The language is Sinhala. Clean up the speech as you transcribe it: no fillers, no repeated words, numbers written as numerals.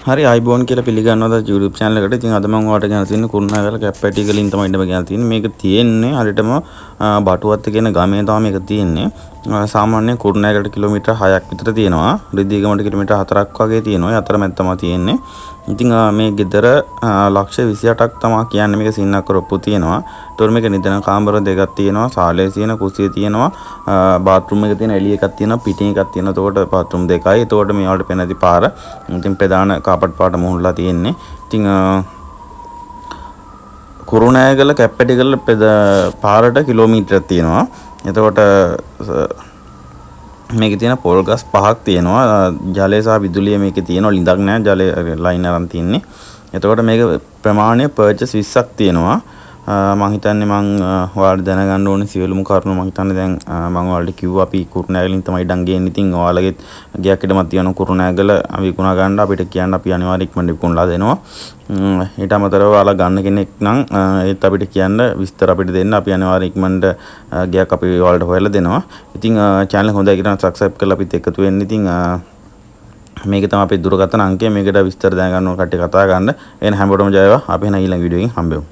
හරි අයිබෝන් කියලා පිළිගන්නවා YouTube channel එකට. ඉතින් අද මම ඔයාලට ගෙන තියෙන්නේ කුරුණෑගල කැප්පැටි වලින් තමයි ඉන්න ගෙන තියෙන්නේ. මේක තියෙන්නේ හරියටම බටුවත්ත කියන ගමේ තමයි මේක තියෙන්නේ. සාමාන්‍ය කුරුණෑගලට කිලෝමීටර් 6ක් විතර තියෙනවා. රිදීගමට කිලෝමීටර් 4ක් වගේ තියෙනවා. ඒ අතරමැද තමයි තියෙන්නේ. ඉතින් මේ ගෙදර ලක්ෂ 28ක් තමයි කියන්නේ මේක සින්නක් කරපු තියෙනවා. ඒතකොට මේක නිදන කාමර දෙකක් තියෙනවා. සාලේ තියෙන කුස්සිය තියෙනවා. බාත්රූම් එක තියෙන එළිය එකක් තියෙනවා. පිටින් එකක් තියෙනවා. ඒතකොට බාත්රූම් දෙකයි. ඒතකොට මේ වලට පෙනෙති පාර. ඉතින් ප්‍රධාන කාපට් පාට මුහුණලා තියෙන්නේ. ඉතින් කුරුණෑගල කැප්පැටිගල පාරට කිලෝමීටරයක් තියෙනවා. එතකොට මේකේ තියෙන පොල් ගස් 5ක් තියෙනවා. ජලය සහ විදුලිය මේකේ තියෙනවා. ලිඳක් නැහැ. ජලය ලයින් අරන් තින්නේ. එතකොට මේක ප්‍රමාණය පර්චස් 20ක් තියෙනවා. මම හිතන්නේ මම ඔයාලට දැනගන්න ඕනේ සියලුම කරුණු මම හිතන්නේ දැන් මම ඔයාලට කිව්වා අපි කුරුණෑගලින් තමයි ඉඩම් ගේන්නේ. ඉතින් ඔයාලගේ ගයක් ඉදමත් තියෙනවා කුරුණෑගල විකුණා ගන්න අපිට කියන්න අපි අනිවාර්යයෙන් ඉක්මනට විකුණලා දෙනවා. ඊට අමතරව ඔයාලා ගන්න කෙනෙක් නම් ඒත් අපිට කියන්න විස්තර අපිට දෙන්න අපි අනිවාර්යයෙන් ඉක්මනට ගයක් අපි ඔයාලට හොයලා දෙනවා. ඉතින් channel එක හොඳයි කියලා subscribe කරලා අපිත් එකතු වෙන්න. ඉතින් මේක තමයි අපේ දුරකථන අංකය. මේකට විස්තර දැනගන්න ඕන කට්ටිය කතා ගන්න. එහෙනම් හැමෝටම ජය වේවා. අපි එහෙනම් ඊළඟ වීඩියෝ එකෙන් හම්බෙමු.